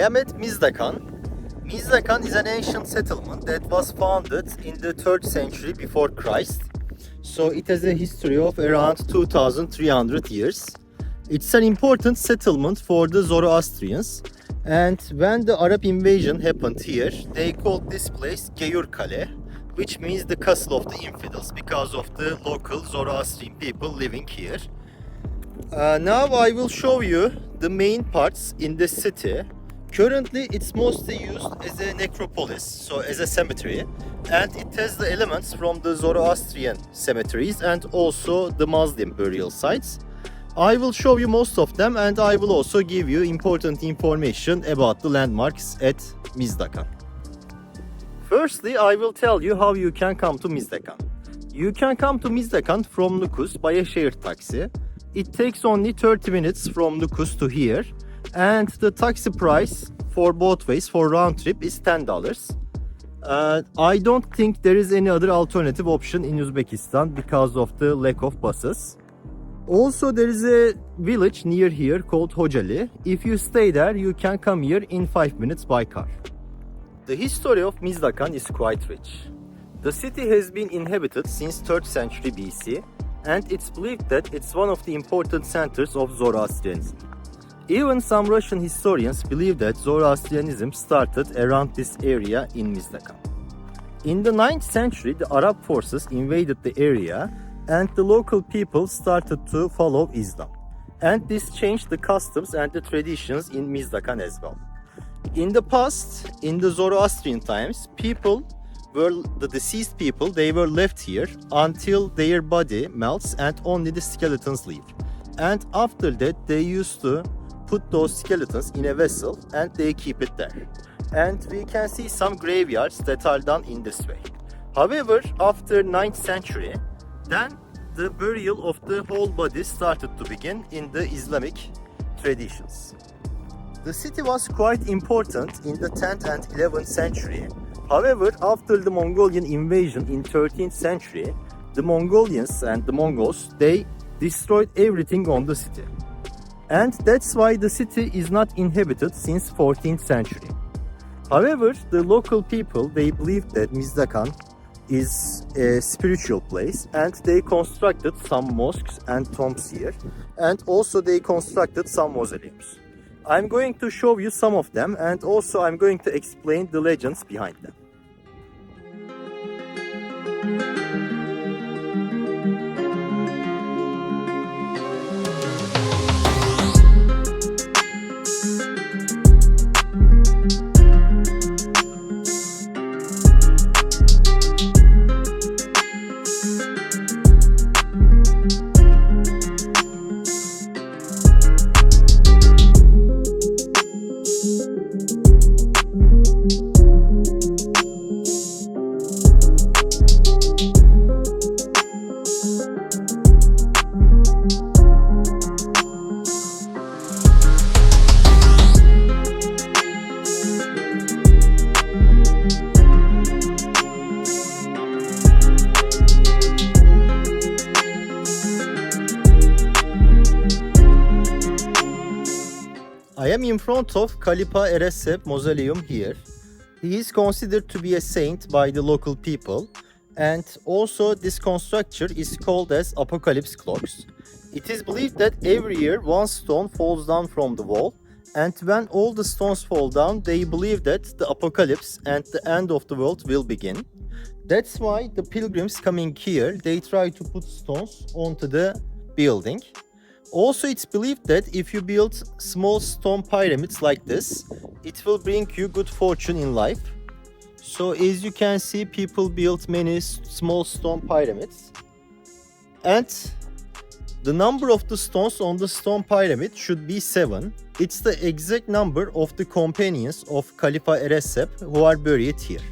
am at Mizdakhan. Mizdakhan is an ancient settlement that was founded in the 3rd century before Christ. So it has a history of around 2300 years. It's an important settlement for the Zoroastrians. And when the Arab invasion happened here, they called this place Gyaur-Kala, which means the castle of the infidels, because of the local Zoroastrian people living here. Now I will show you the main parts in the city. Currently it's mostly used as a necropolis, so as a cemetery, and it has the elements from the Zoroastrian cemeteries and also the Muslim burial sites. I will show you most of them, and I will also give you important information about the landmarks at Mizdakhan. Firstly, I will tell you how you can come to Mizdakhan. You can come to Mizdakhan from Nukus by a shared taxi. It takes only 30 minutes from Nukus to here, and the taxi price for both ways for round trip is $10. I don't think there is any other alternative option in Uzbekistan because of the lack of buses. Also, there is a village near here called Hojali. If you stay there, you can come here in 5 minutes by car. The history of Mizdakhan is quite rich. The city has been inhabited since 3rd century BC, and it's believed that it's one of the important centers of Zoroastrianism. Even some Russian historians believe that Zoroastrianism started around this area in Mizdakhan. In the 9th century, the Arab forces invaded the area, and the local people started to follow Islam. And this changed the customs and the traditions in Mizdakhan as well. In the past, in the Zoroastrian times, the deceased people, they were left here until their body melts and only the skeletons leave. And after that, they used to put those skeletons in a vessel and they keep it there. And we can see some graveyards that are done in this way. However, after 9th century, then the burial of the whole body started to begin in the Islamic traditions. The city was quite important in the 10th and 11th century. However, after the Mongolian invasion in 13th century, the Mongolians and the Mongols, they destroyed everything on the city. And that's why the city is not inhabited since 14th century. However, the local people, they believed that Mizdakhan is a spiritual place, and they constructed some mosques and tombs here, and also they constructed some mausoleums. I'm going to show you some of them, and also I'm going to explain the legends behind them. I am in front of Khalifa Erezhep mausoleum here. He is considered to be a saint by the local people, and also this construction is called as apocalypse clocks. It is believed that every year one stone falls down from the wall, and when all the stones fall down, they believe that the apocalypse and the end of the world will begin. That's why the pilgrims coming here, they try to put stones onto the building. Also, it's believed that if you build small stone pyramids like this, it will bring you good fortune in life. So as you can see, people built many small stone pyramids. And the number of the stones on the stone pyramid should be 7. It's the exact number of the companions of Khalifa Erezhep who are buried here.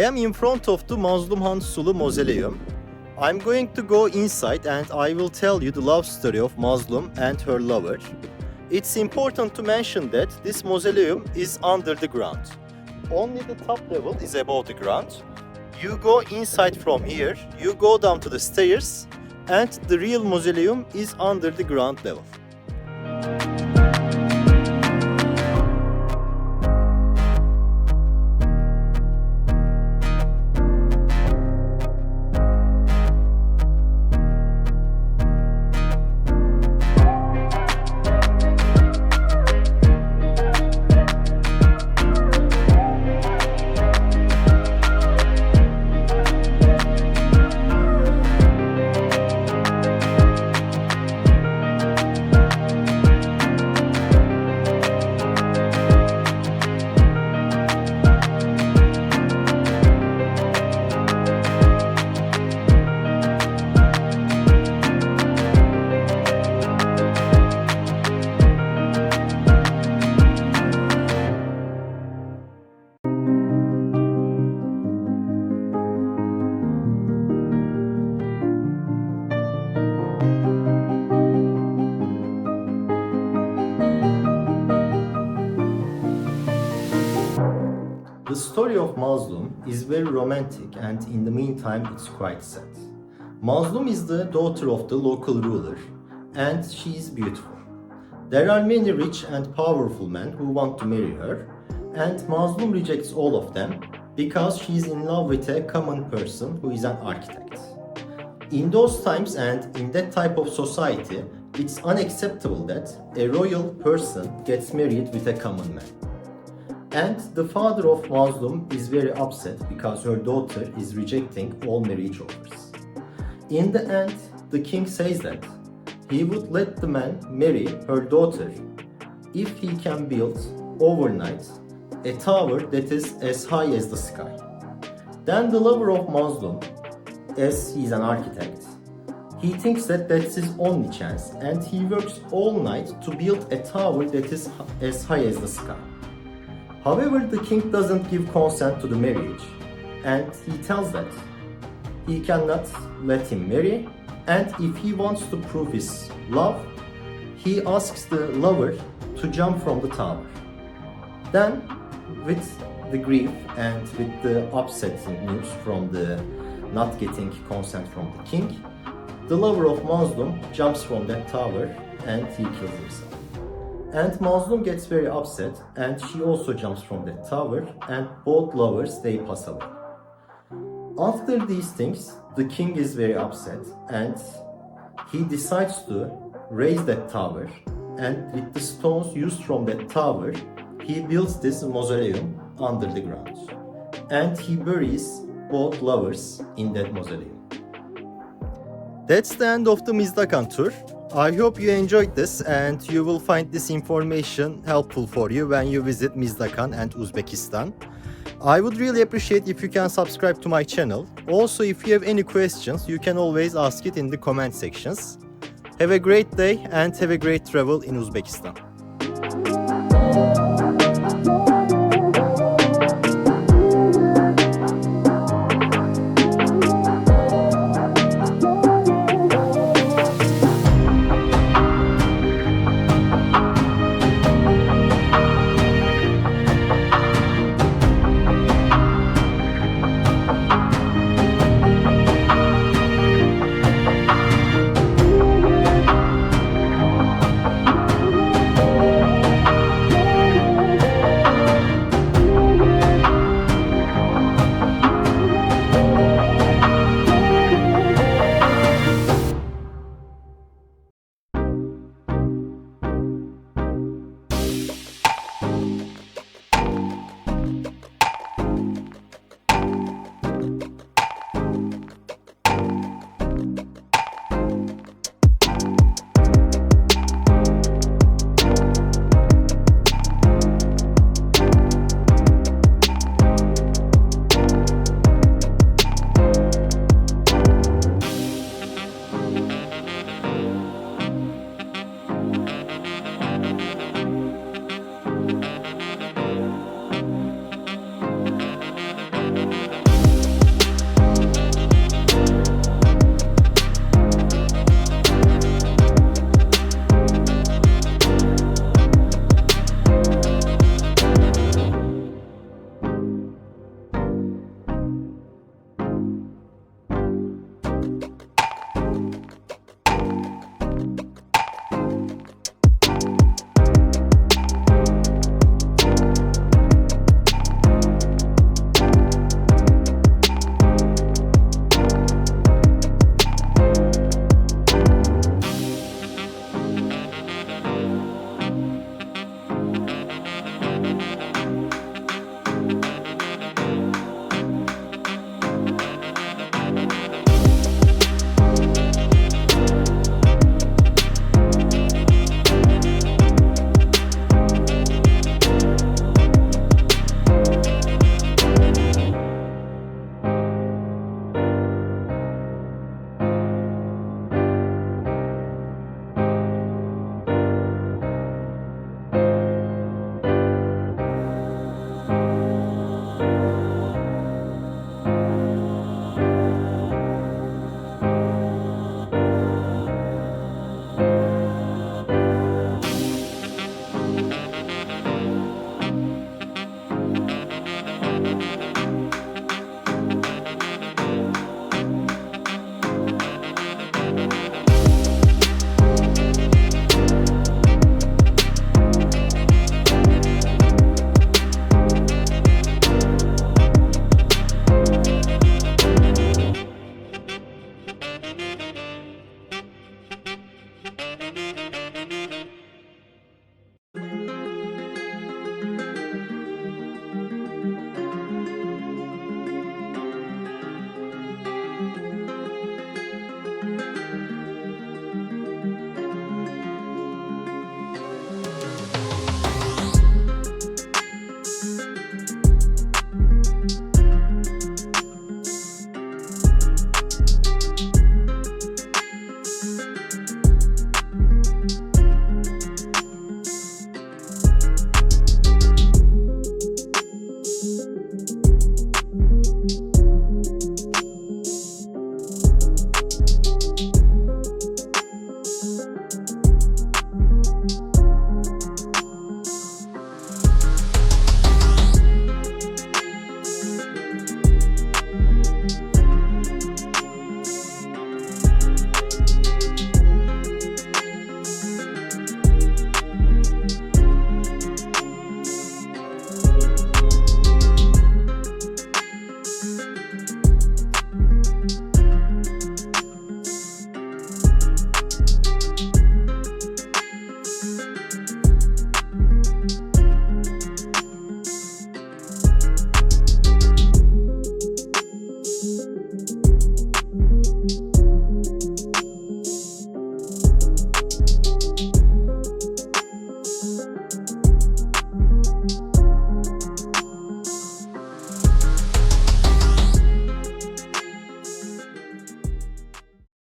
am in front of the Mazlumkhon-Sulu Mausoleum. I'm going to go inside and I will tell you the love story of Mazlum and her lover. It's important to mention that this mausoleum is under the ground. Only the top level is above the ground. You go inside from here, you go down to the stairs, and the real mausoleum is under the ground level. The story of Mazlum is very romantic and in the meantime it's quite sad. Mazlum is the daughter of the local ruler and she is beautiful. There are many rich and powerful men who want to marry her and Mazlum rejects all of them because she is in love with a common person who is an architect. In those times and in that type of society, it's unacceptable that a royal person gets married with a common man. And the father of Mazlum is very upset because her daughter is rejecting all marriage offers. In the end, the king says that he would let the man marry her daughter if he can build overnight a tower that is as high as the sky. Then the lover of Mazlum, as he is an architect, he thinks that that's his only chance and he works all night to build a tower that is as high as the sky. However, the king doesn't give consent to the marriage and he tells that he cannot let him marry and if he wants to prove his love, he asks the lover to jump from the tower. Then, with the grief and with the upsetting news from the not getting consent from the king, the lover of Mazlum jumps from that tower and he kills himself. And Mazlum gets very upset and she also jumps from that tower and both lovers they pass away. After these things, the king is very upset and he decides to raise that tower and with the stones used from that tower, he builds this mausoleum under the ground. And he buries both lovers in that mausoleum. That's the end of the Mizdakhan tour. I hope you enjoyed this and you will find this information helpful for you when you visit Mizdakhan and Uzbekistan. I would really appreciate if you can subscribe to my channel. Also, if you have any questions, you can always ask it in the comment sections. Have a great day and have a great travel in Uzbekistan.